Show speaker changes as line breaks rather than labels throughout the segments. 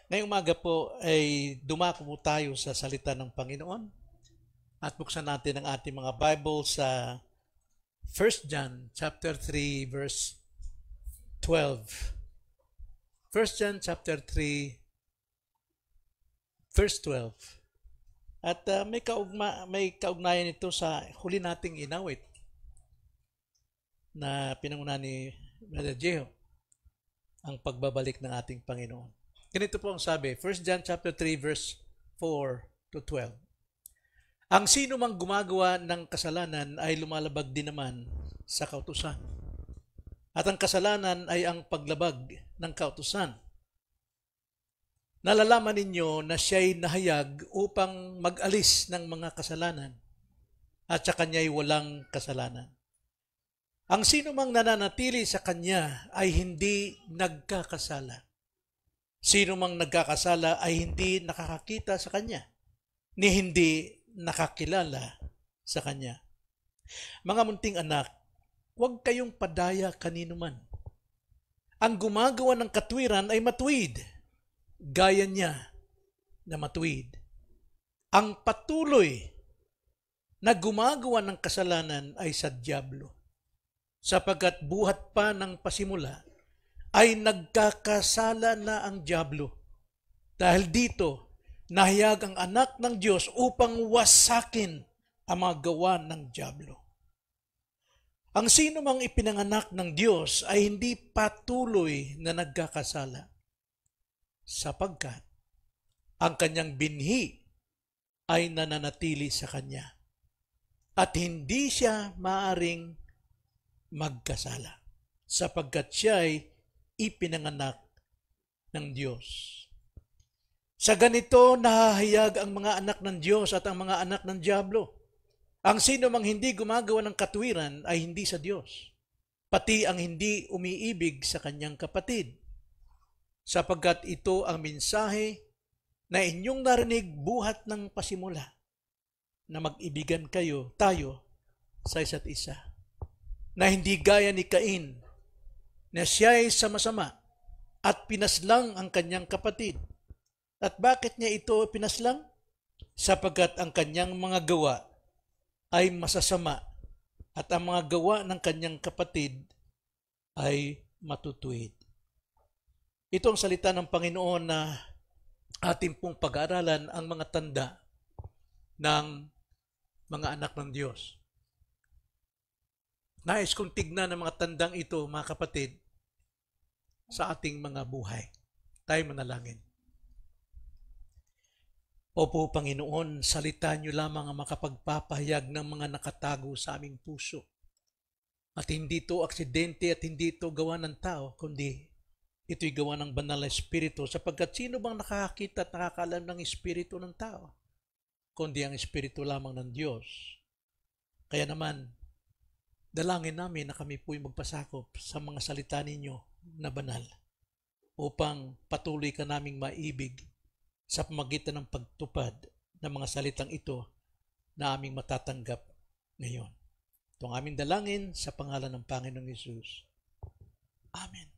Ngayong umaga po ay dumako po tayo sa salita ng Panginoon at buksan natin ang ating mga Bible sa 1 John chapter 3 verse 12. 1 John chapter 3 verse 12. At may kaugnayan ito sa huli nating inawit na pinangunahan ni Brother Jeho, ang pagbabalik ng ating Panginoon. Ganito po ang sabi, 1 John chapter 3 verse 4 to 12. Ang sino mang gumagawa ng kasalanan ay lumalabag din naman sa kautusan. At ang kasalanan ay ang paglabag ng kautusan. Nalalaman ninyo na siya'y nahayag upang mag-alis ng mga kasalanan at sa kanya'y walang kasalanan. Ang sino mang nananatili sa kanya ay hindi nagkakasala. Sino mang nagkakasala ay hindi nakakakita sa kanya, ni hindi nakakilala sa kanya. Mga munting anak, huwag kayong padaya kanino man. Ang gumagawa ng katwiran ay matuwid, gaya niya na matuwid. Ang patuloy na gumagawa ng kasalanan ay sa dyablo, sapagkat buhat pa ng pasimula ay nagkakasala na ang dyablo. Dahil dito, nahayag ang anak ng Diyos upang wasakin ang mga gawa ng dyablo. Ang sino mang ipinanganak ng Diyos ay hindi patuloy na nagkakasala, sapagkat ang kanyang binhi ay nananatili sa kanya at hindi siya maaring magkasala, sapagkat siya ay ipinanganak ng Diyos. Sa ganito, nahahayag ang mga anak ng Diyos at ang mga anak ng dyablo. Ang sino mang hindi gumagawa ng katwiran ay hindi sa Diyos, pati ang hindi umiibig sa kanyang kapatid, sapagkat ito ang mensahe na inyong narinig buhat ng pasimula, na mag-ibigan tayo sa isa't isa, na hindi gaya ni Cain, na siya'y sama-sama at pinaslang ang kanyang kapatid. At bakit niya ito pinaslang? Sapagkat ang kanyang mga gawa ay masasama at ang mga gawa ng kanyang kapatid ay matutuwid. Ito ang salita ng Panginoon na ating pong pag-aaralan, ang mga tanda ng mga anak ng Diyos. Nais kong tignan ang mga tandang ito, mga kapatid, sa ating mga buhay. Tayo manalangin. Opo, Panginoon, salita niyo lamang ang makapagpapahayag ng mga nakatago sa aming puso. At hindi ito aksidente at hindi ito gawa ng tao, kundi ito'y gawa ng banal na Espiritu, sapagkat sino bang nakakakita at nakakaalam ng Espiritu ng tao? Kundi ang Espiritu lamang ng Diyos. Kaya naman, dalangin namin na kami po'y magpasakop sa mga salita ninyo na banal upang patuloy ka naming maibig sa pamagitan ng pagtupad ng mga salitang ito na aming matatanggap ngayon. Ito ang aming dalangin sa pangalan ng Panginoong Hesus. Amen.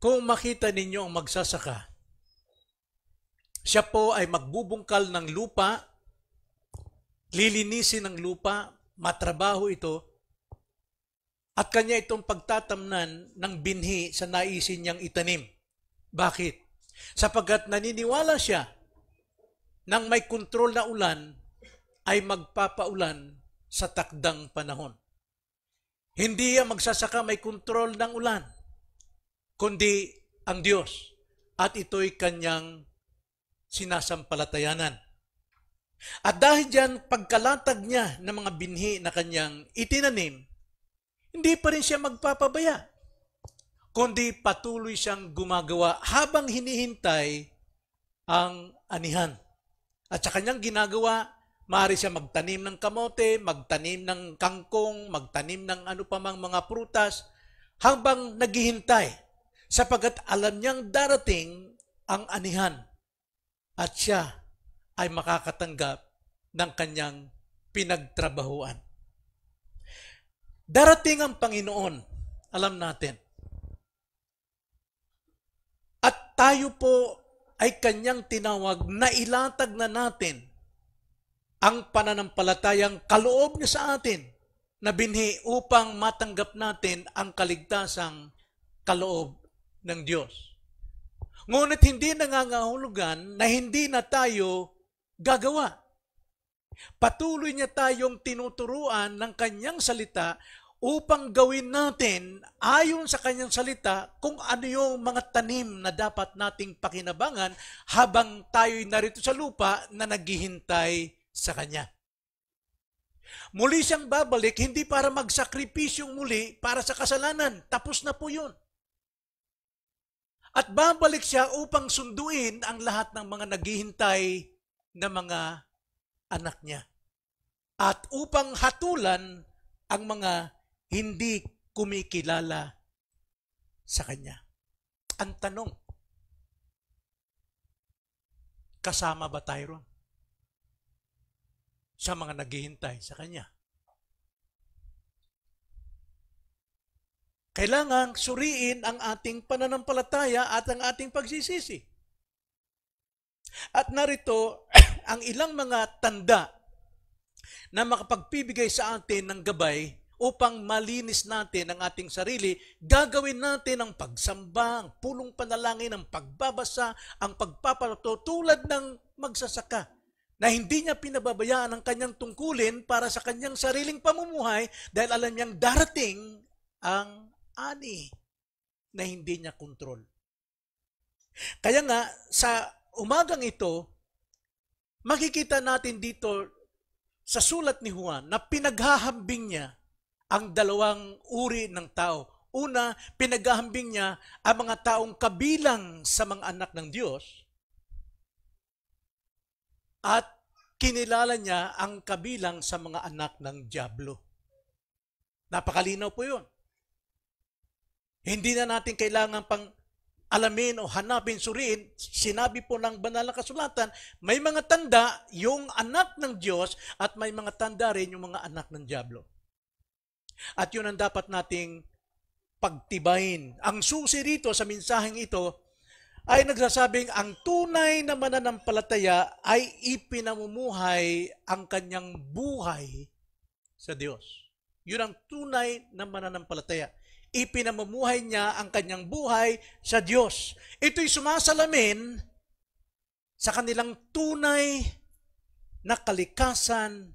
Kung makita ninyo ang magsasaka, siya po ay magbubungkal ng lupa, lilinisin ng lupa, matrabaho ito, at kanya itong pagtatamnan ng binhi sa naisin niyang itanim. Bakit? Sapagkat naniniwala siya nang may kontrol na ulan ay magpapaulan sa takdang panahon. Hindi ang magsasaka may kontrol ng ulan, kundi ang Diyos, at ito'y kanyang sinasampalatayanan. At dahil diyan, pagkalatag niya ng mga binhi na kanyang itinanim, hindi pa rin siya magpapabaya, kundi patuloy siyang gumagawa habang hinihintay ang anihan. At sa kanyang ginagawa, maaari siya magtanim ng kamote, magtanim ng kangkong, magtanim ng ano pa mang mga prutas, habang naghihintay, sapagkat alam niyang darating ang anihan at siya ay makakatanggap ng kanyang pinagtrabahuan. Darating ang Panginoon, alam natin. tayo po ay kanyang tinawag na ilatag na natin ang pananampalatayang kaloob niya sa atin na binhi upang matanggap natin ang kaligtasang kaloob ng Diyos. Ngunit hindi nangangahulugan na hindi na tayo gagawa. Patuloy niya tayong tinuturuan ng kanyang salita upang gawin natin ayon sa kanyang salita kung ano yung mga tanim na dapat nating pakinabangan habang tayo'y narito sa lupa na naghihintay sa kanya. Muli siyang babalik, hindi para magsakripisyong muli para sa kasalanan. Tapos na po yun. At babalik siya upang sunduin ang lahat ng mga naghihintay na mga anak niya. At upang hatulan ang mga hindi kumikilala sa kanya. Ang tanong, kasama ba tayo ron? Sa mga naghihintay sa kanya. Kailangang suriin ang ating pananampalataya at ang ating pagsisisi. At narito ang ilang mga tanda na makapagpibigay sa atin ng gabay upang malinis natin ang ating sarili. Gagawin natin ang pagsamba, ang pulong panalangin, ang pagbabasa, ang pagpapalato tulad ng magsasaka na hindi niya pinababayaan ang kanyang tungkulin para sa kanyang sariling pamumuhay dahil alam niyang darating ang ani na hindi niya kontrol. Kaya nga, sa umagang ito, makikita natin dito sa sulat ni Juan na pinaghahambing niya ang dalawang uri ng tao. Una, pinaghahambing niya ang mga taong kabilang sa mga anak ng Diyos at kinilala niya ang kabilang sa mga anak ng dyablo. Napakalinaw po yun. Hindi na natin kailangan pang alamin o hanapin, suriin. Sinabi po ng banal na kasulatan, may mga tanda yung anak ng Diyos at may mga tanda rin yung mga anak ng dyablo. At yun ang dapat nating pagtibayin. Ang susi rito sa mensaheng ito ay nagsasabing ang tunay na mananampalataya ay ipinamumuhay ang kanyang buhay sa Diyos. Yun ang tunay na mananampalataya. Ipinamumuhay niya ang kanyang buhay sa Diyos. Ito'y sumasalamin sa kanilang tunay na kalikasan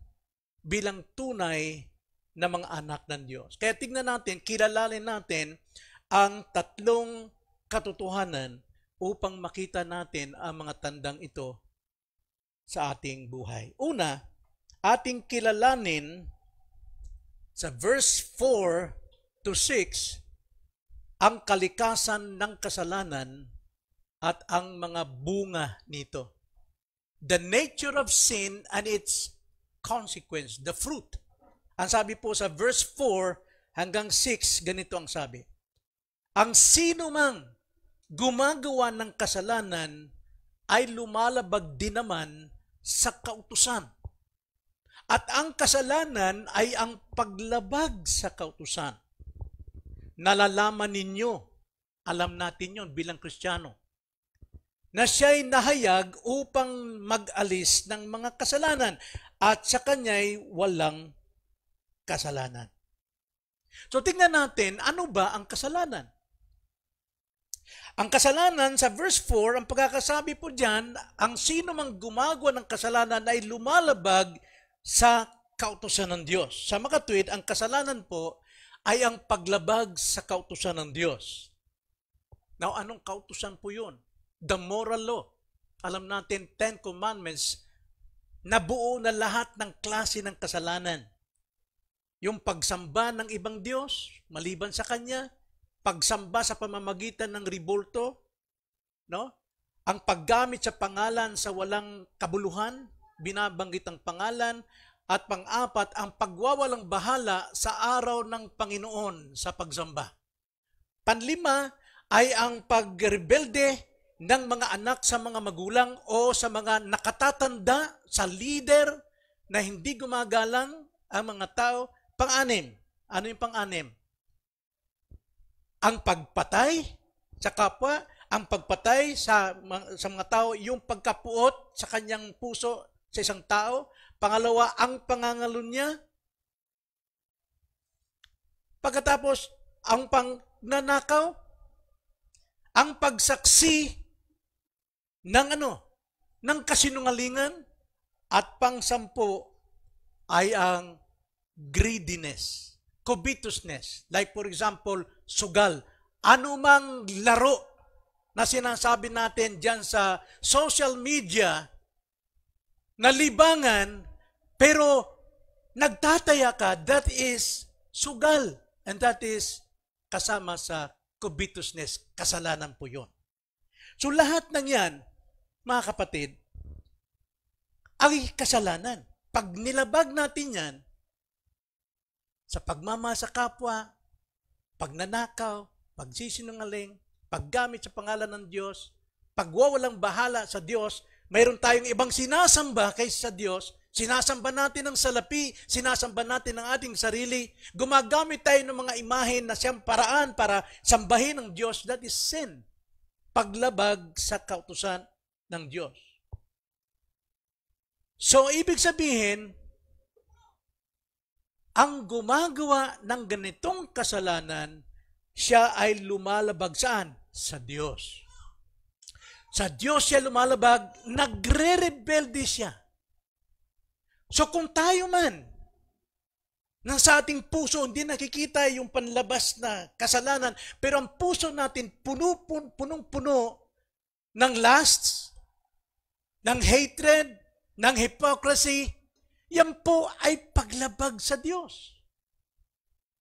bilang tunay na mga anak ng Diyos. Kaya tingnan natin, kilalanin natin ang tatlong katotohanan upang makita natin ang mga tandang ito sa ating buhay. Una, ating kilalanin sa verse 4 to 6 ang kalikasan ng kasalanan at ang mga bunga nito. The nature of sin and its consequence, the fruit. Ang sabi po sa verse 4 hanggang 6, ganito ang sabi. Ang sino mang gumagawa ng kasalanan ay lumalabag din naman sa kautusan. At ang kasalanan ay ang paglabag sa kautusan. Nalalaman ninyo, alam natin yon bilang Kristiyano, na siya'y nahayag upang mag-alis ng mga kasalanan at sa kanya'y walang kasalanan. So tingnan natin, ano ba ang kasalanan? Ang kasalanan sa verse 4, ang pagkakasabi po diyan, ang sino mang gumagawa ng kasalanan ay lumalabag sa kautusan ng Diyos. Sa makatwid, ang kasalanan po ay ang paglabag sa kautusan ng Diyos. Now, anong kautusan po yun? The moral law. Alam natin, 10 Commandments, nabuo na lahat ng klase ng kasalanan. Yung pagsamba ng ibang Diyos, maliban sa Kanya, pagsamba sa pamamagitan ng ribolto, no? Ang paggamit sa pangalan sa walang kabuluhan, binabanggit ang pangalan, at pang-apat, ang pagwawalang bahala sa araw ng Panginoon sa pagsamba. Panlima ay ang pagrebelde ng mga anak sa mga magulang o sa mga nakatatanda, sa leader na hindi gumagalang ang mga tao. Pang-anim, ano yung pang-anim? Ang pagpatay sa kapwa ang pagpatay sa mga tao, yung pagkapuot sa kanyang puso sa isang tao. Pangalawa, ang pangangalo niya. Pagkatapos, ang pangnanakaw, ang pagsaksi ng kasinungalingan, at pang-sampu ay ang greediness, covetousness. Like for example, sugal. Anumang laro na sinasabi natin dyan sa social media na libangan, pero nagtataya ka, that is sugal. And that is kasama sa covetousness. Kasalanan po yun. So lahat ng yan, mga kapatid, ay kasalanan. Pag nilabag natin yan, sa pagmamasa kapwa, pagnanakaw, pagsisinungaling, paggamit sa pangalan ng Diyos, pagwawalang bahala sa Diyos, mayroon tayong ibang sinasamba kaysa sa Diyos, sinasamba natin ang salapi, sinasamba natin ang ating sarili, gumagamit tayo ng mga imahen na siyang paraan para sambahin ang Diyos, that is sin. Paglabag sa kautusan ng Diyos. So, ibig sabihin, ang gumagawa ng ganitong kasalanan, siya ay lumalabag saan? Sa Diyos. Sa Diyos siya lumalabag, nagre-rebelde siya. So kung tayo man, nang sa ating puso, hindi nakikita yung panlabas na kasalanan, pero ang puso natin punong-puno ng lusts, ng hatred, ng hypocrisy, yan po ay paglabag sa Diyos.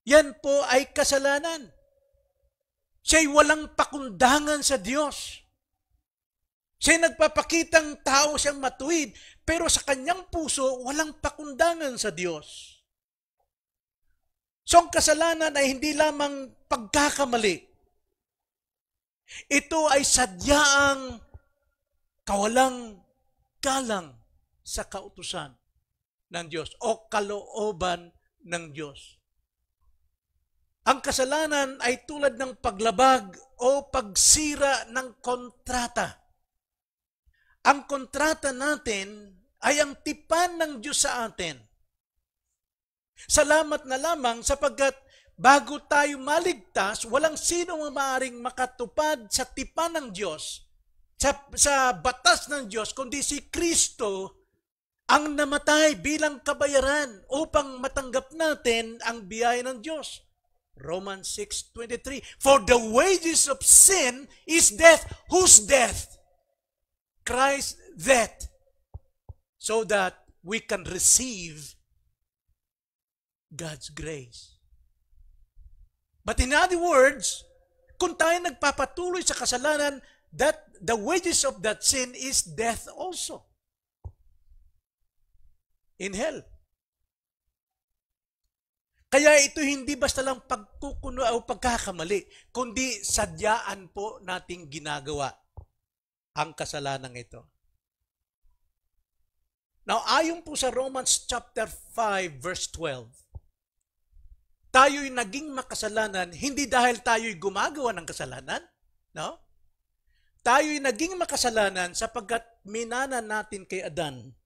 Yan po ay kasalanan. Siya'y walang pakundangan sa Diyos. Siya'y nagpapakitang tao siyang matuwid, pero sa kanyang puso, walang pakundangan sa Diyos. So ang kasalanan ay hindi lamang pagkakamali. Ito ay sadyaang kawalang galang sa kautusan ng Diyos o kalooban ng Diyos. Ang kasalanan ay tulad ng paglabag o pagsira ng kontrata. Ang kontrata natin ay ang tipan ng Diyos sa atin. Salamat na lamang sapagkat bago tayo maligtas, walang sino maaaring makatupad sa tipan ng Diyos, sa batas ng Diyos, kundi si Kristo ang namatay bilang kabayaran upang matanggap natin ang biyaya ng Diyos. Romans 6:23, for the wages of sin is death. Whose death? Christ's death. So that we can receive God's grace. But in other words, kung tayo nagpapatuloy sa kasalanan, that the wages of that sin is death also. In hell. Kaya ito hindi basta lang pagkukuno o pagkakamali, kundi sadyaan po nating ginagawa ang kasalanan ito. Now, ayon po sa Romans chapter 5 verse 12, tayo'y naging makasalanan hindi dahil tayo'y gumagawa ng kasalanan, no? Tayo'y naging makasalanan sapagkat minana natin kay Adan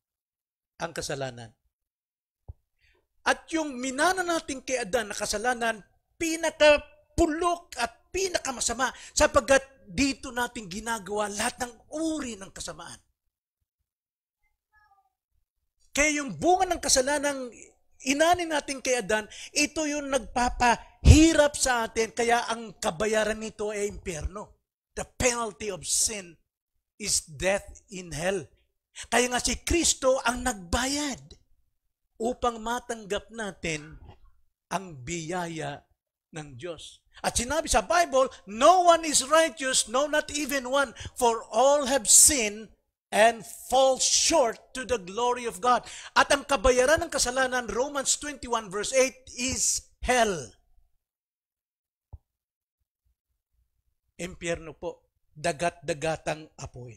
ang kasalanan. At yung minana natin kay Adan na kasalanan, pinakapulok at pinakamasama sapagkat dito natin ginagawa lahat ng uri ng kasamaan. Kaya yung bunga ng kasalanang inanin natin kay Adan, ito yung nagpapahirap sa atin, kaya ang kabayaran nito ay impyerno. The penalty of sin is death in hell. Kaya nga si Kristo ang nagbayad upang matanggap natin ang biyaya ng Diyos. At sinabi sa Bible, no one is righteous, no not even one, for all have sinned and fall short to the glory of God. At ang kabayaran ng kasalanan, Romans 21 verse 8, is hell. Impyerno po, dagat-dagatang apoy.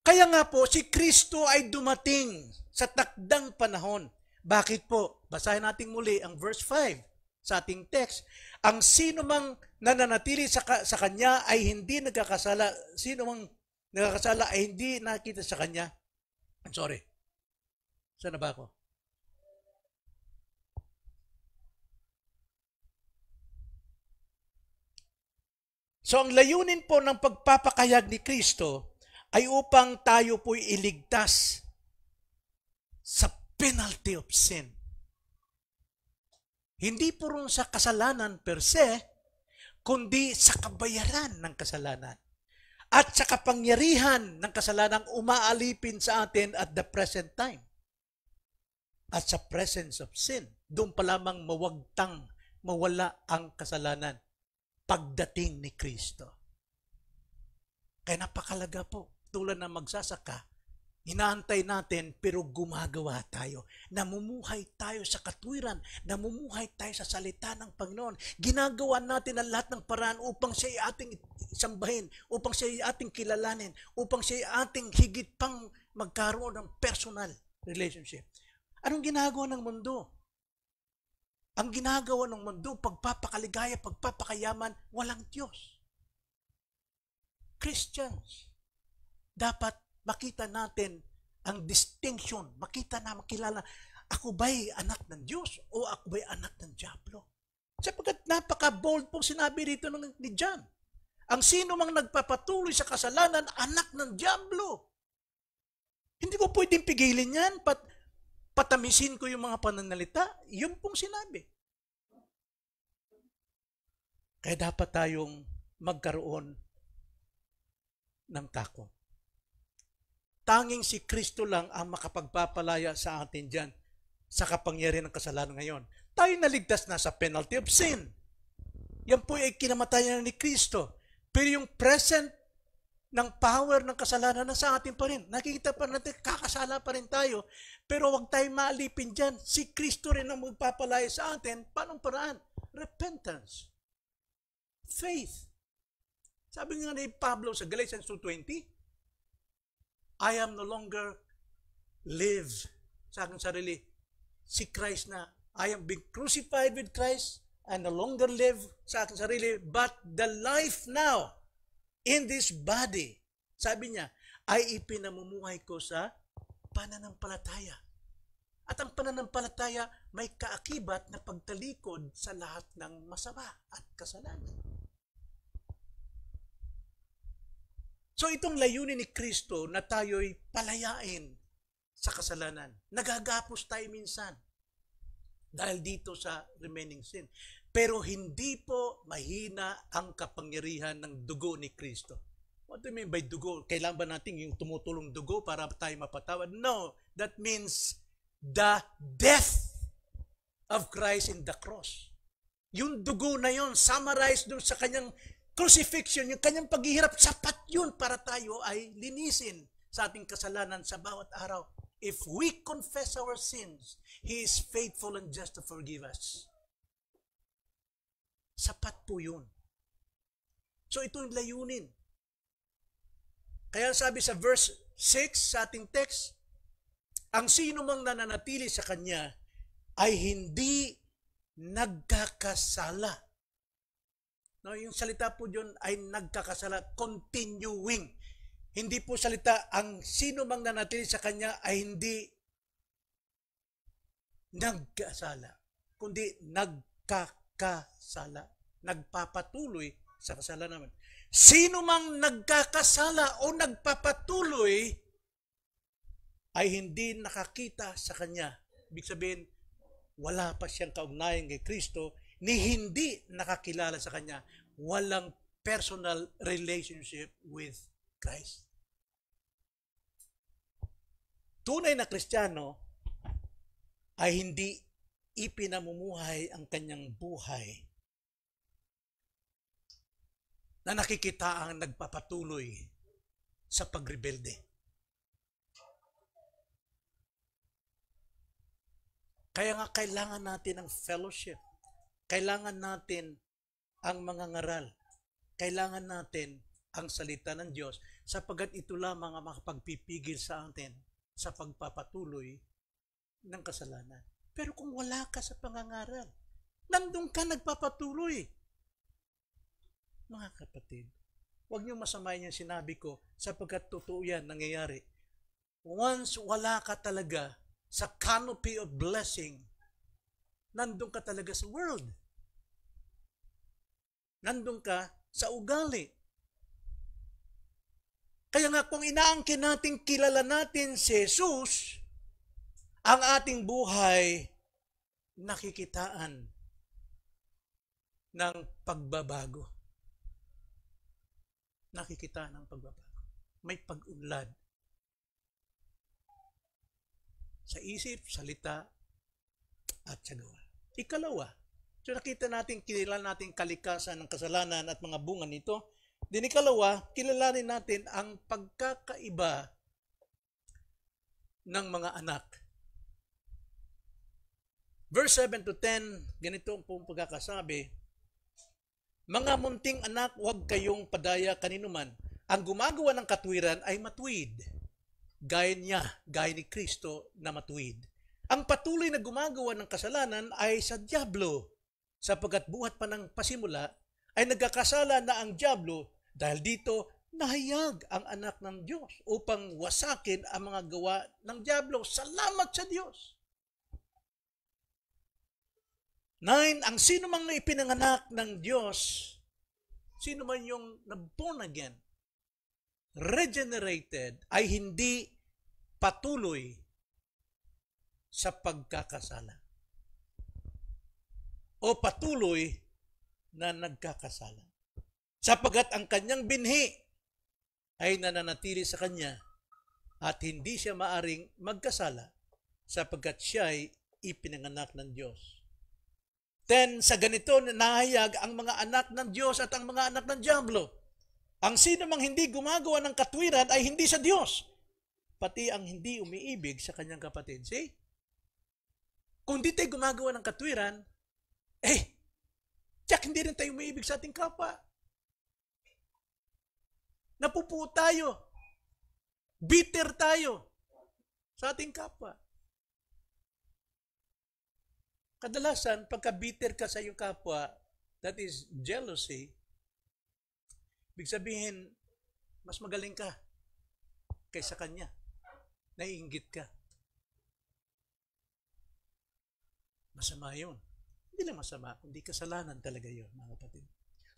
Kaya nga po, si Kristo ay dumating sa takdang panahon. Bakit po? Basahin natin muli ang verse 5. sa ating text. Ang sino mang nananatili sa Kanya ay hindi nagkakasala. Sino mang nagkakasala ay hindi nakita sa Kanya. I'm sorry. Saan na ba ako? So ang layunin po ng pagpapakayag ni Kristo ay upang tayo po'y iligtas sa penalty of sin. Hindi po rin sa kasalanan per se, kundi sa kabayaran ng kasalanan. At sa kapangyarihan ng kasalanan umaalipin sa atin at the present time. At sa presence of sin, doon pa lamang mawala ang kasalanan pagdating ni Kristo. Kaya napakalaga po, tulad ng magsasaka, inaantay natin pero gumagawa tayo. Namumuhay tayo sa katwiran. Namumuhay tayo sa salita ng Panginoon. Ginagawa natin ang lahat ng paraan upang siya ay ating sambahin, upang siya ay ating kilalanin, upang siya ay ating higit pang magkaroon ng personal relationship. Anong ginagawa ng mundo? Ang ginagawa ng mundo, pagpapakaligaya, pagpapakayaman, walang Diyos. Christians, dapat makita natin ang distinction, makilala, ako ba'y anak ng Diyos o ako ba'y anak ng Diablo? Sapagkat napaka-bold pong sinabi rito ni John. Ang sino mang nagpapatuloy sa kasalanan, anak ng Diablo. Hindi ko pwedeng pigilin yan, patamisin ko yung mga pananalita, yun pong sinabi. Kaya dapat tayong magkaroon ng takot. Tanging si Kristo lang ang makapagpapalaya sa atin dyan sa kapangyarihan ng kasalanan ngayon. Tayo naligtas na sa penalty of sin. Yan po ay kinamatayan ni Kristo. Pero yung present ng power ng kasalanan na sa atin pa rin. Nakikita pa natin, kakasala pa rin tayo. Pero huwag tayong maalipin dyan. Si Kristo rin ang magpapalaya sa atin. Paanong paraan? Repentance. Faith. Sabi nga ni Pablo sa Galatians 2:20, I am no longer live sa aking sarili. Si Christ na, I am being crucified with Christ. I no longer live sa aking sarili, but the life now in this body, sabi niya, ay ipinamumuhay ko sa pananampalataya. At ang pananampalataya may kaakibat na pagtalikod sa lahat ng masama at kasalanan. So itong layunin ni Kristo na tayo'y palayain sa kasalanan. Nagagapos tayo minsan dahil dito sa remaining sin. Pero hindi po mahina ang kapangyarihan ng dugo ni Kristo. What do you mean by dugo? Kailangan ba natin yung tumutulong dugo para tayo mapatawad? No, that means the death of Christ in the cross. Yung dugo na yon, summarized doon sa kanyang crucifixion, yung kanyang paghihirap, sapat yun para tayo ay linisin sa ating kasalanan sa bawat araw. If we confess our sins, He is faithful and just to forgive us. Sapat po yun. So ito yung layunin. Kaya sabi sa verse 6 sa ating text, ang sino mang nananatili sa Kanya ay hindi nagkakasala. No, yung salita po dyan ay nagkakasala, continuing. Hindi po salita, ang sino mang nanatili sa Kanya ay hindi nagkasala, kundi nagkakasala. Nagpapatuloy sa kasalanan. Sino mang nagkakasala o nagpapatuloy ay hindi nakakita sa Kanya. Ibig sabihin, wala pa siyang kaugnayan kay Kristo, ni hindi nakakilala sa Kanya, walang personal relationship with Christ. Tunay na Kristiyano ay hindi ipinamumuhay ang kanyang buhay na nakikita ang nagpapatuloy sa pagrebelde. Kaya nga kailangan natin ang fellowship. Kailangan natin ang mga ngaral. Kailangan natin ang salita ng Diyos sapagkat ito lamang ang makapagpipigil sa atin sa pagpapatuloy ng kasalanan. Pero kung wala ka sa pangangaral, Nandun ka nagpapatuloy. Mga kapatid, huwag niyo masamayin yung sinabi ko sapagkat totoo yan, nangyayari. Once wala ka talaga sa canopy of blessing, nandun ka talaga sa world. Nandun ka sa ugali. Kaya nga kung inaangkin natin, kilala natin si Jesus, ang ating buhay nakikitaan ng pagbabago. Nakikitaan ng pagbabago. May pag-unlad. Sa isip, salita, at sa gawa. Ikalawa, so nakita natin, kilala natin kalikasan ng kasalanan at mga bunga nito. Din ikalawa, kilalanin natin ang pagkakaiba ng mga anak. Verse 7 to 10, ganito ang pagkakasabi, mga munting anak, huwag kayong padaya kaninuman. Ang gumagawa ng katwiran ay matuwid. Gaya niya, gaya ni Kristo na matuwid. Ang patuloy na gumagawa ng kasalanan ay sa dyablo, sapagkat buhat pa ng pasimula ay nagkakasala na ang dyablo dahil dito nahayag ang anak ng Diyos upang wasakin ang mga gawa ng dyablo. Salamat sa Diyos! 9, ang sino mang ipinanganak ng Diyos, sino man yung na-born again, regenerated, ay hindi patuloy sa pagkakasala. O patuloy na nagkakasala. Sapagat ang kanyang binhi ay nananatili sa kanya at hindi siya maaring magkasala sapagkat siya ay ipinanganak ng Diyos. Then, sa ganito, nahayag ang mga anak ng Diyos at ang mga anak ng dyablo. Ang sino mang hindi gumagawa ng katwiran ay hindi sa Diyos, pati ang hindi umiibig sa kanyang kapatid. See? Kung di tayo gumagawa ng katwiran, tiyak hindi rin tayo umiibig sa ating kapwa. Napupuo tayo. Bitter tayo sa ating kapwa. Kadalasan, pagka bitter ka sa iyong kapwa, that is jealousy, ibig sabihin, mas magaling ka kaysa kanya. Naiinggit ka. Masama yun. Hindi lang masama, kundi kasalanan talaga yun, mga kapatid.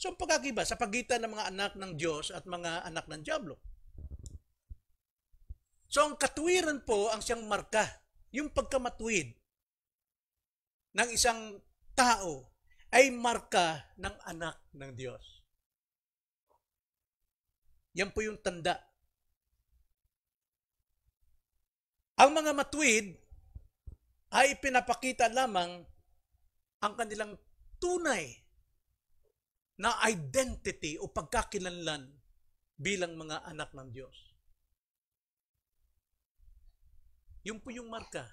So, ang pagkakiba sa pagitan ng mga anak ng Diyos at mga anak ng dyablo. So, ang katuwiran po ang siyang marka, yung pagkamatuwid ng isang tao ay marka ng anak ng Diyos. Yan po yung tanda. Ang mga matuwid ay pinapakita lamang ang kanilang tunay na identity o pagkakilanlan bilang mga anak ng Diyos. Yun po yung marka.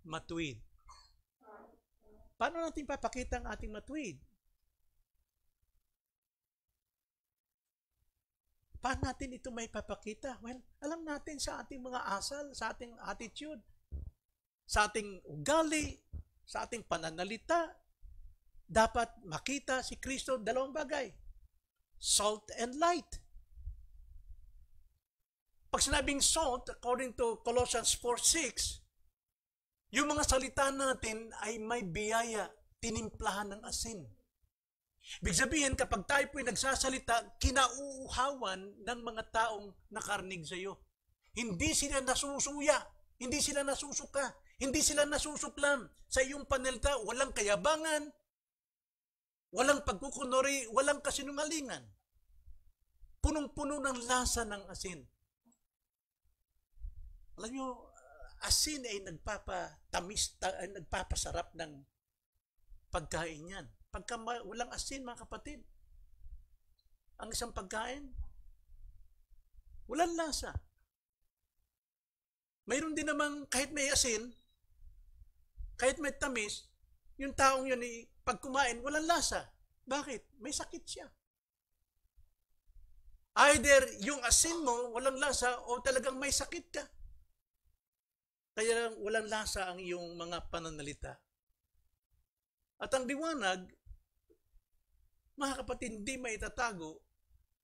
Matuwid. Paano natin papakita ang ating matuwid? Paano natin ito may papakita? Well, alam natin sa ating mga asal, sa ating attitude, sa ating ugali, sa ating pananalita, dapat makita si Kristo dalawang bagay. Salt and light. Pag sinabing salt, according to Colossians 4:6, yung mga salita natin ay may biyaya, tinimplahan ng asin. Ibig sabihin, kapag tayo po'y nagsasalita, kinauuhawan ng mga taong nakarnig sa iyo. Hindi sila nasusuya, hindi sila nasusuka, hindi sila nasusuklam sa iyong panelta. Walang kayabangan, walang pagkukunori, walang kasinungalingan. Punong-puno ng lasa ng asin. Alam nyo, asin ay nagpapatamis, nagpapasarap ng pagkain yan. Pagka walang asin, mga kapatid, ang isang pagkain, walang lasa. Mayroon din namang kahit may asin, kahit may tamis, yung taong yun, pag kumain, walang lasa. Bakit? May sakit siya. Either yung asin mo, walang lasa, o talagang may sakit ka. Kaya walang lasa ang iyong mga pananalita. At ang liwanag, mga kapatid, hindi maitatago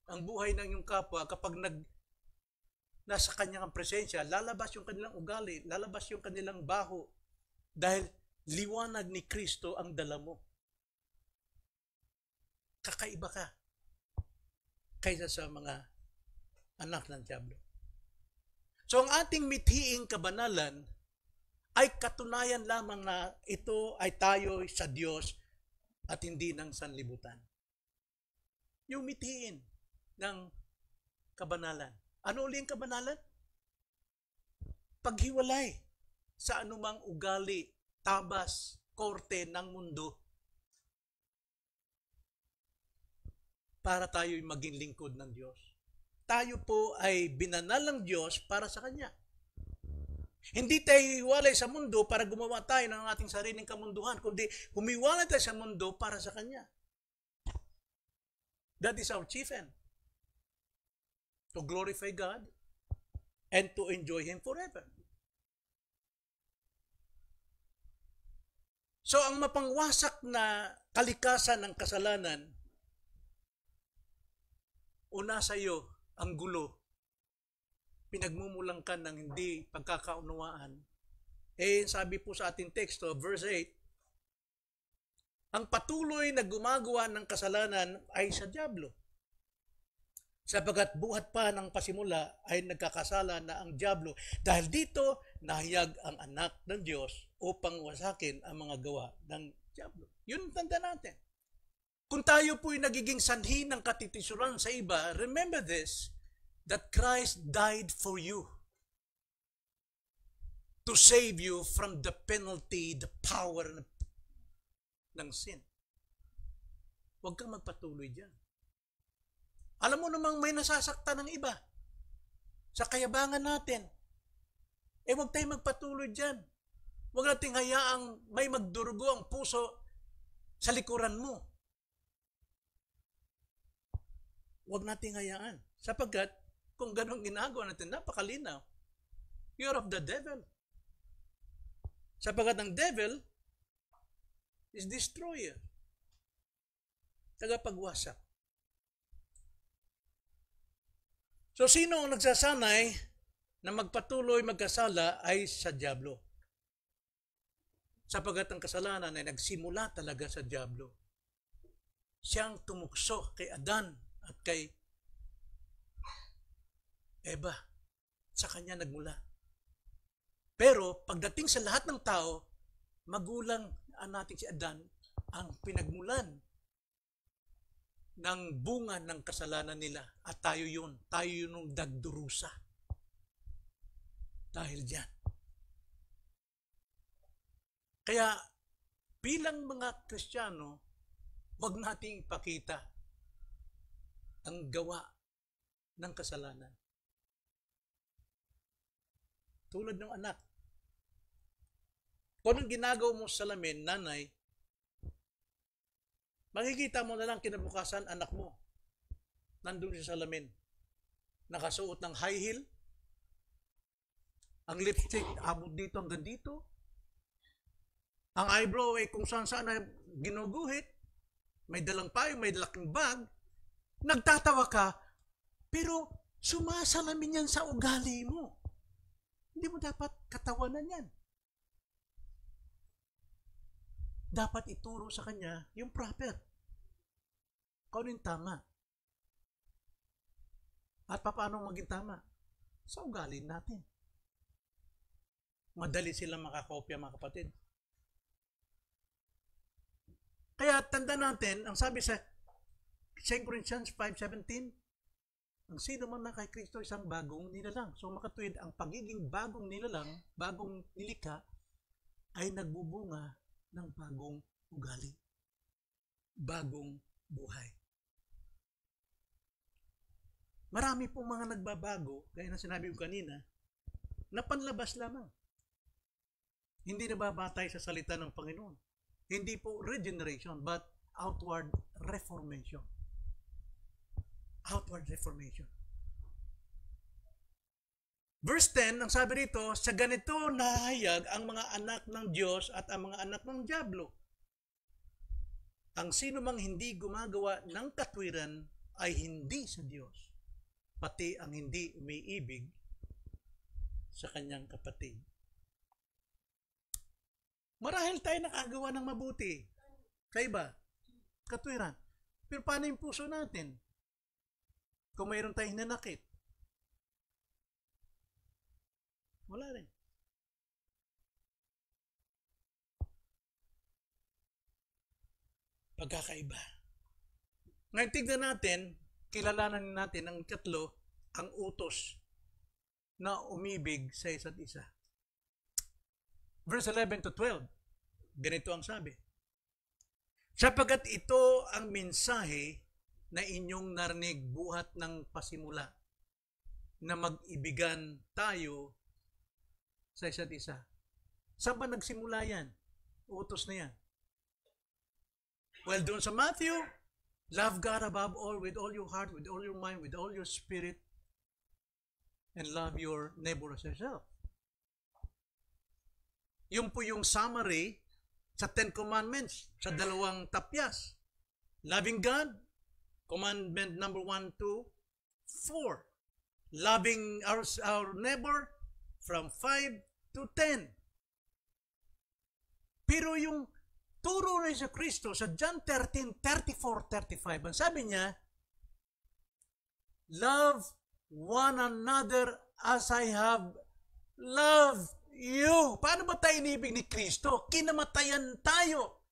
ang buhay ng iyong kapwa kapag nasa kanyang presensya, lalabas yung kanilang ugali, lalabas yung kanilang baho, dahil liwanag ni Kristo ang dala mo. Kakaiba ka kaysa sa mga anak ng Diablo. So ang ating mithiing kabanalan ay katunayan lamang na ito ay tayo sa Diyos at hindi ng sanlibutan. Yung mithiin ng kabanalan. Ano uli ang kabanalan? Paghiwalay sa anumang ugali, tabas, korte ng mundo para tayo'y maging lingkod ng Diyos. Tayo po ay binanal ng Diyos para sa Kanya. Hindi tayo hiwalay sa mundo para gumawa tayo ng ating sariling kamunduhan, kundi humiwalay tayo sa mundo para sa Kanya. That is our chief end. To glorify God and to enjoy Him forever. So ang mapangwasak na kalikasan ng kasalanan, una sa iyo ang gulo, pinagmumulang ka ng hindi pagkakaunawaan. Sabi po sa ating teksto, verse 8, ang patuloy na gumagawa ng kasalanan ay sa Diablo. Sapagkat buhat pa ng pasimula ay nagkakasala na ang Diablo. Dahil dito, nahayag ang anak ng Diyos upang wasakin ang mga gawa ng Diablo. Yun ang tanda natin. Kung tayo po'y nagiging sanhi ng katitisuran sa iba, remember this, that Christ died for you to save you from the penalty, the power ng sin. Huwag kang magpatuloy dyan. Alam mo namang may nasasaktan ng iba sa kayabangan natin. Huwag tayong magpatuloy dyan. Huwag nating hayaang may magdurugo ang puso sa likuran mo. Huwag nating hayaan. Sapagkat kung ganong ginagawa natin, napakalinaw. You're of the devil. Sapagkat ang devil is destroyer. Tagapagwasak. So, sino ang nagsasanay na magpatuloy magkasala ay sa Diablo? Sapagkat ang kasalanan ay nagsimula talaga sa Diablo. Siyang tumukso kay Adan at kay Eva. Sa kanya nagmula. Pero pagdating sa lahat ng tao, magulang natin si Adan ang pinagmulan ng bunga ng kasalanan nila. At tayo yun yung dagdurusa. Dahil dyan. Kaya bilang mga Kristiyano, huwag nating ipakita ang gawa ng kasalanan. Tulad ng anak. Kung anong ginagawa mo sa salamin, nanay, makikita mo na lang kinabukasan anak mo. Nandun sa salamin. Nakasuot ng high heel. Ang lipstick, abot dito hanggang dito. Ang eyebrow ay kung saan-saan ay ginuguhit. May dalang payo, may laking bag. Nagtatawa ka, pero sumasalamin yan sa ugali mo. Hindi mo dapat katawanan yan. Dapat ituro sa kanya yung proper. Kung yung tama. At paano maging tama? Sa ugali natin. Madali silang makakopya, mga kapatid. Kaya tanda natin, ang sabi sa 2 Corinthians 5:17, ang sino man na kay Kristo isang bagong nilalang. So makatuwid, ang pagiging bagong nilalang, bagong nilikha, ay nagbubunga ng bagong ugali. Bagong buhay. Marami pong mga nagbabago, gaya na sinabi ko kanina, na panlabas lamang. Hindi nababatay sa salita ng Panginoon. Hindi po regeneration, but outward reformation. Outward reformation. Verse 10, ang sabi rito, sa ganito nahayag ang mga anak ng Diyos at ang mga anak ng Diablo. ang sino mang hindi gumagawa ng katwiran ay hindi sa Diyos, pati ang hindi umiibig sa kanyang kapatid. Marahil tayo nakagawa ng mabuti sa iba, katwiran. Pero paano yung puso natin? Kung mayroon tayong hinanakit, wala rin. Pagkakaiba. Ngayon tignan natin, kilalanan natin ang ikatlo, ang utos na umibig sa isa't isa. Verse 11 to 12, ganito ang sabi. Sapagkat ito ang mensahe na inyong narinig buhat ng pasimula, na mag-ibigan tayo sa isa't isa. Saan ba nagsimula yan? Utos na yan. Well, doon sa Matthew, love God above all with all your heart, with all your mind, with all your spirit, and love your neighbor as yourself. Yun po yung summary sa Ten Commandments, sa dalawang tapyas. Loving God, commandment number 1 to 4. Loving our neighbor from 5 to 10. Pero yung turo na sa Kristo sa John 13:34-35, ang sabi niya, love one another as I have loved you. Paano ba tayo inibig ni Kristo? Kinamatayan tayo.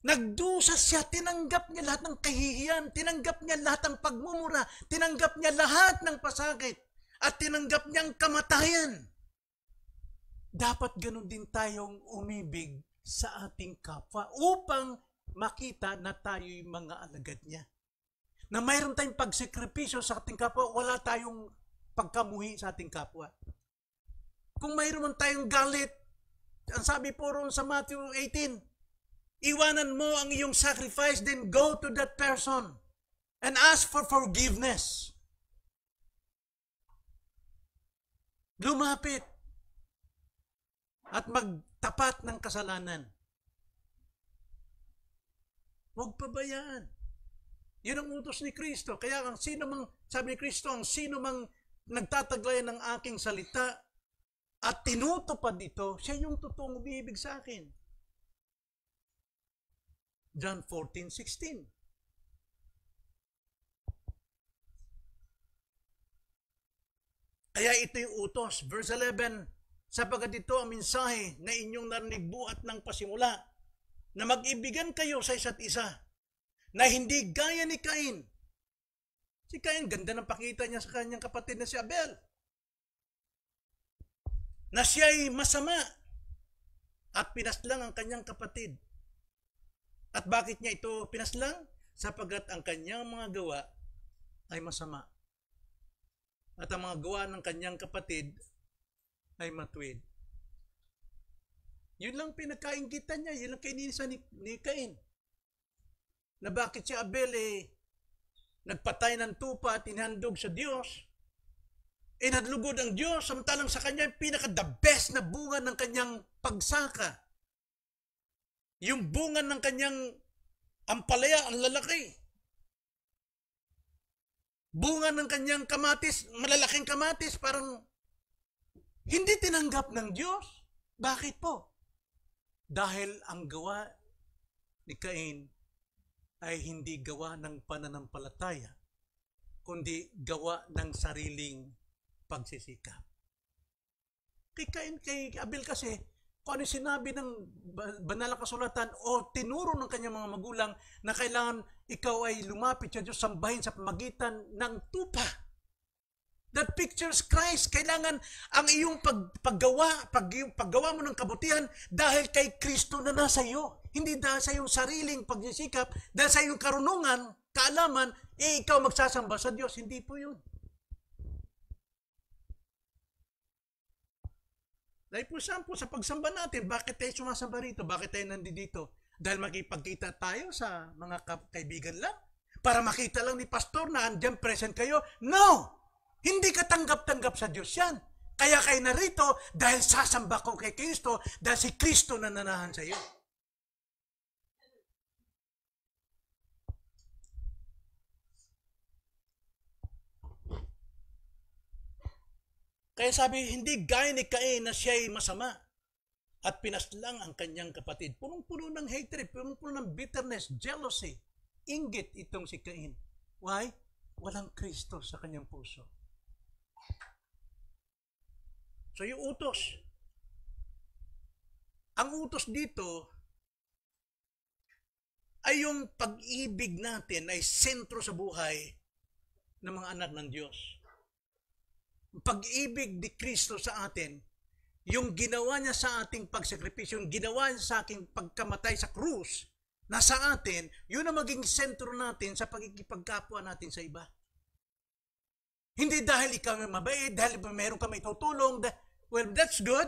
Nagdusa siya, tinanggap niya lahat ng kahihiyan, tinanggap niya lahat ng pagmumura, tinanggap niya lahat ng pasakit, at tinanggap niyang kamatayan. Dapat ganun din tayong umibig sa ating kapwa upang makita na tayo'y mga alagad niya. Na mayroon tayong pagsekripisyo sa ating kapwa, wala tayong pagkamuhi sa ating kapwa. Kung mayroon tayong galit, ang sabi po ron sa Matthew 18, iwanan mo ang iyong sacrifice, then go to that person and ask for forgiveness. Lumapit at magtapat ng kasalanan. Huwag pabayaan. Yun ang utos ni Kristo. Kaya ang sino mang, sabi ni Kristo, ang sino mang nagtataglayan ng aking salita at tinutupad ito, siya yung totoong umiibig sa akin. John 14:16. Kaya ito yung utos. Verse 11, sapagkat ito ang mensahe na inyong narinig buhat ng pasimula, na mag-ibigan kayo sa isa't isa, na hindi gaya ni Cain. Si Cain, ganda ng pakita niya sa kanyang kapatid na si Abel, na siya'y masama at pinaslang ang kanyang kapatid. At bakit niya ito pinaslang? Sapagkat ang kanyang mga gawa ay masama. At ang mga gawa ng kanyang kapatid ay matuwid. Yun lang pinagkainggitan niya, yun lang kainisa ni Cain. Na bakit si Abel nagpatay ng tupa at inhandog sa Diyos, nadlugod ang Diyos, samantalang sa kanya yung pinaka-the best na bunga ng kanyang pagsaka. Yung bunga ng kanyang ampalaya, ang lalaki. Bunga ng kanyang kamatis, malalaking kamatis, parang hindi tinanggap ng Diyos. Bakit po? Dahil ang gawa ni Cain ay hindi gawa ng pananampalataya, kundi gawa ng sariling pagsisikap. Kay Abel kasi, kung ano sinabi ng banal na kasulatan o tinuro ng kanyang mga magulang na kailangan ikaw ay lumapit sa Diyos, sambahin sa pamagitan ng tupa. That pictures Christ. Kailangan ang iyong paggawa mo ng kabutihan dahil kay Kristo na nasa iyo. Hindi dahil sa iyong sariling pagsisikap, dahil sa iyong karunungan, kaalaman, ikaw magsasamba sa Diyos. Hindi po yun. Dahil po sa pagsamba natin, bakit tayo sumasamba rito? Bakit tayo nandito? Dahil makipagkita tayo sa mga kaibigan lang? Para makita lang ni pastor na andyan present kayo? No! Hindi ka tanggap-tanggap sa Diyos yan. Kaya kayo narito dahil sasamba ko kay Kristo, dahil si Kristo na nanahan sa iyo. Kaya sabi, hindi gaya ni Cain na siya'y masama at pinaslang ang kanyang kapatid. Punong-puno ng hatred, punong-puno ng bitterness, jealousy, inggit itong si Cain. Why? Walang Kristo sa kanyang puso. So yung utos. Ang utos dito ay yung pag-ibig natin ay sentro sa buhay ng mga anak ng Diyos. Pag-ibig ni Kristo sa atin, yung ginawa niya sa ating pagsakripisyo, yung ginawa niya sa ating pagkamatay sa krus, nasa atin, yun ang maging sentro natin sa pagkikipagkapwa natin sa iba. Hindi dahil ikaw ay mabait, dahil meron ka may tutulong, well, that's good.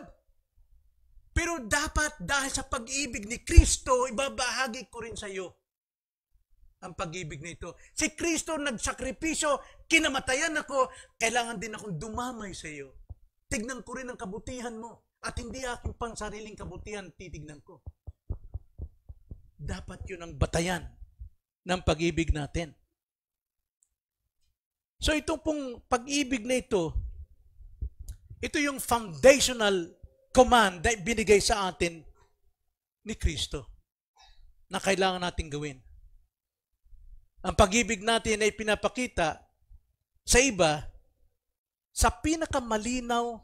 Pero dapat dahil sa pag-ibig ni Kristo, ibabahagi ko rin sa iyo ang pag-ibig nito. Si Kristo nagsakripisyo, kinamatayan ako, kailangan din akong dumamay sa iyo. Tignan ko rin ang kabutihan mo at hindi aking pansariling kabutihan titignan ko. Dapat yun ang batayan ng pag-ibig natin. So itong pong pag-ibig na ito yung foundational command na binigay sa atin ni Kristo na kailangan natin gawin. Ang pag-ibig natin ay pinapakita sa iba sa pinakamalinaw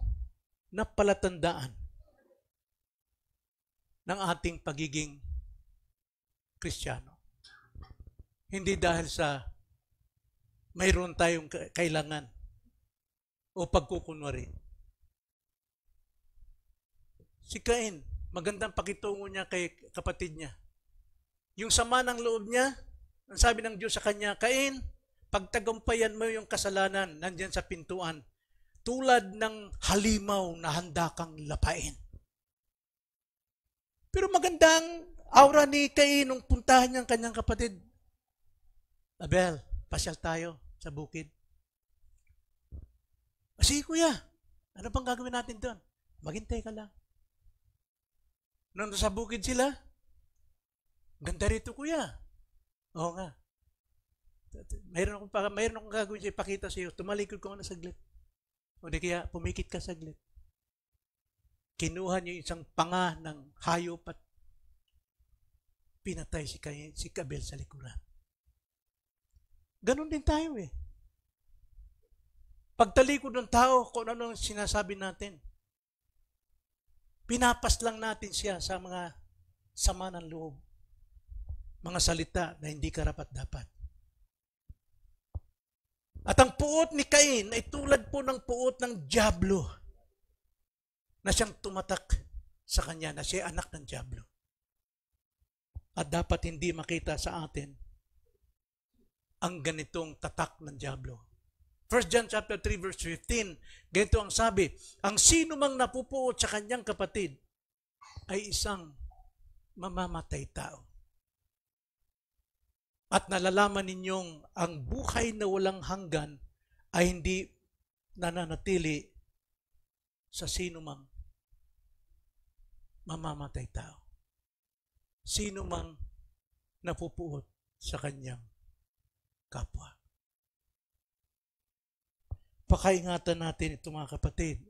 na palatandaan ng ating pagiging Kristiyano. Hindi dahil sa mayroon tayong kailangan o pagkukunwari. Si Cain, magandang pakitungo niya kay kapatid niya. Yung sama ng loob niya, ang sabi ng Diyos sa kanya, Cain, pagtagumpayan mo yung kasalanan nandyan sa pintuan, tulad ng halimaw na handa kang lapain. Pero magandang aura ni Cain nung puntahan niya ang kanyang kapatid. Abel, pasyal tayo sa bukid. Sige kuya, ano bang gagawin natin doon? Maghintay ka lang. Nung sa bukid sila, ganda rito kuya. Oo nga. Mayroon akong gagawin siya, ipakita sa iyo. Tumalikod ko na saglit. O di kaya, pumikit ka saglit. Kinuha niyo isang panga ng hayop at pinatay si Abel sa likuran. Ganon din tayo eh. Pagtalikod ng tao, kung ano ang sinasabi natin, pinapas lang natin siya sa mga sama ng loob. Mga salita na hindi karapat-dapat. At ang puot ni Cain ay tulad po ng puot ng dyablo na siyang tumatak sa kanya, na siya anak ng dyablo. At dapat hindi makita sa atin ang ganitong tatak ng dyablo. 1 John chapter 3 verse 15, ganito ang sabi, ang sino mang napupuot sa kanyang kapatid ay isang mamamatay tao. At nalalaman ninyong ang buhay na walang hanggan ay hindi nananatili sa sino mang mamamatay tao. Sino mang napupuot sa kanyang kapwa. Pakaingatan natin ito mga kapatid.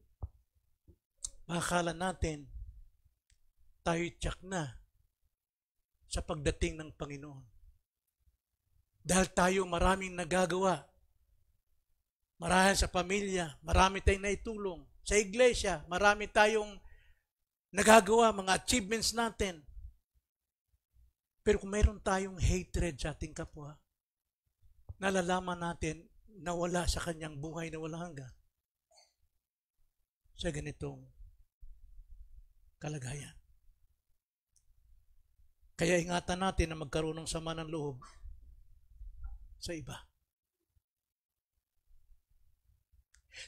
Makakala natin tayo'y tiyak na sa pagdating ng Panginoon. Dahil tayo maraming nagagawa. Marahil sa pamilya, marami tayong naitulong. Sa iglesia, marami tayong nagagawa, mga achievements natin. Pero kung mayroon tayong hatred sa ating kapwa, nalalaman natin na wala sa kanyang buhay na walang hanggan sa ganitong kalagayan. Kaya ingatan natin na magkaroon ng sama ng loob sa iba.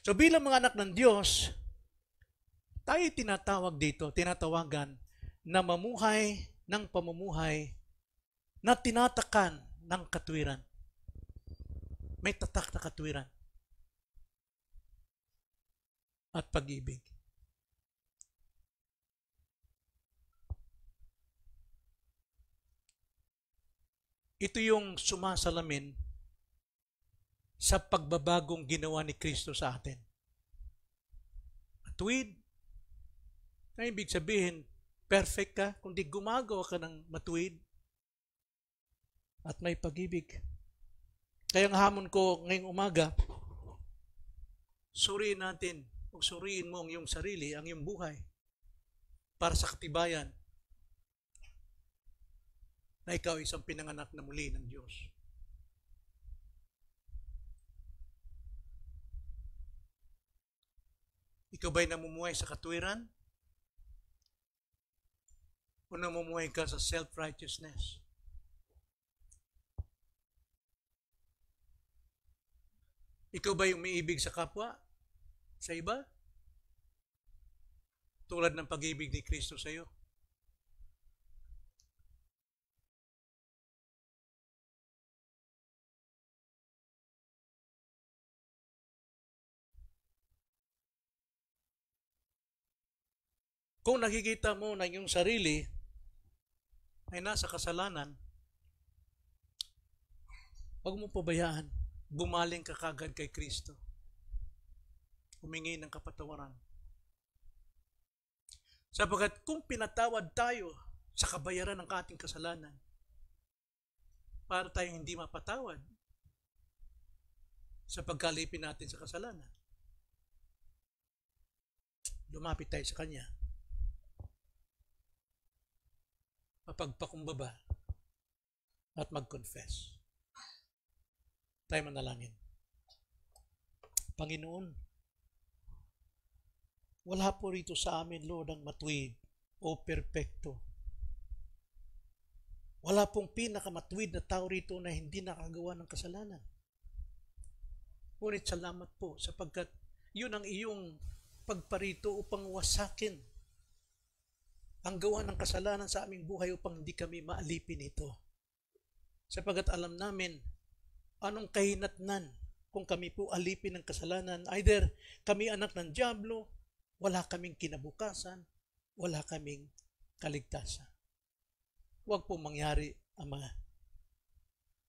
So bilang mga anak ng Diyos, tayo tinatawagan na mamuhay ng pamumuhay na tinatakan ng katwiran. May tatak na katwiran at pag-ibig. Ito yung sumasalamin sa pagbabagong ginawa ni Kristo sa atin. matuwid. Na ibig sabihin, perfect ka, kundi gumagawa ka ng matuwid at may pag-ibig. Kaya ang hamon ko ngayong umaga, suriin natin, o suriin mo ang iyong sarili, ang iyong buhay, para sa katibayan na ikaw ay isang pinanganak na muli ng Diyos. Ikaw ba'y namumuhay sa katwiran? O namumuhay ka sa self-righteousness? Ikaw ba'y umiibig sa kapwa? Sa iba? Tulad ng pag-ibig ni Kristo sa iyo? Kung nakikita mo na yung sarili ay nasa kasalanan, huwag mo pabayaan. Bumaling ka kagad kay Kristo. Humingi ng kapatawaran. Sapagkat kung pinatawad tayo sa kabayaran ng ating kasalanan, para tayong hindi mapatawad sa pagkalipin natin sa kasalanan, lumapit tayo sa Kanya. Mapagpakumbaba at mag-confess. Tayo manalangin. Panginoon, wala po rito sa amin, Lord, ang matuwid o perpekto. Wala pong pinakamatuwid na tao rito na hindi nakagawa ng kasalanan. Ngunit salamat po sapagkat yun ang iyong pagparito upang wasakin ang gawa ng kasalanan sa aming buhay upang hindi kami maalipin ito. Sapagkat alam namin anong kahinatnan kung kami po alipin ng kasalanan. Either kami anak ng dyablo, wala kaming kinabukasan, wala kaming kaligtasan. Huwag pong mangyari, Ama.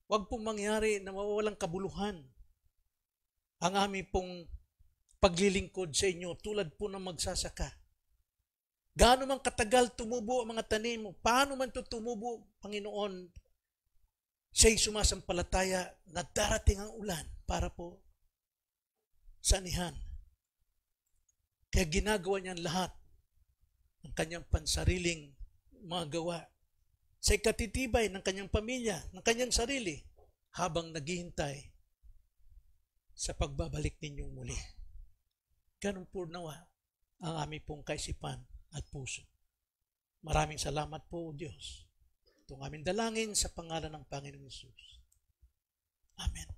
Huwag pong mangyari na mawawalang kabuluhan ang aming pong paglilingkod sa inyo tulad po ng magsasaka. Gaano man katagal tumubo ang mga tanim mo, paano man ito tumubo, Panginoon, siya'y sumasampalataya na darating ang ulan para po sa anihan. Kaya ginagawa niya lahat ng kanyang pansariling mga gawa sa ikatitibay ng kanyang pamilya, ng kanyang sarili, habang naghihintay sa pagbabalik ninyong muli. Ganun po nawa ang aming pong kaisipan at puso. Maraming salamat po, Diyos. Itong aming dalangin sa pangalan ng Panginoong Hesus. Amen.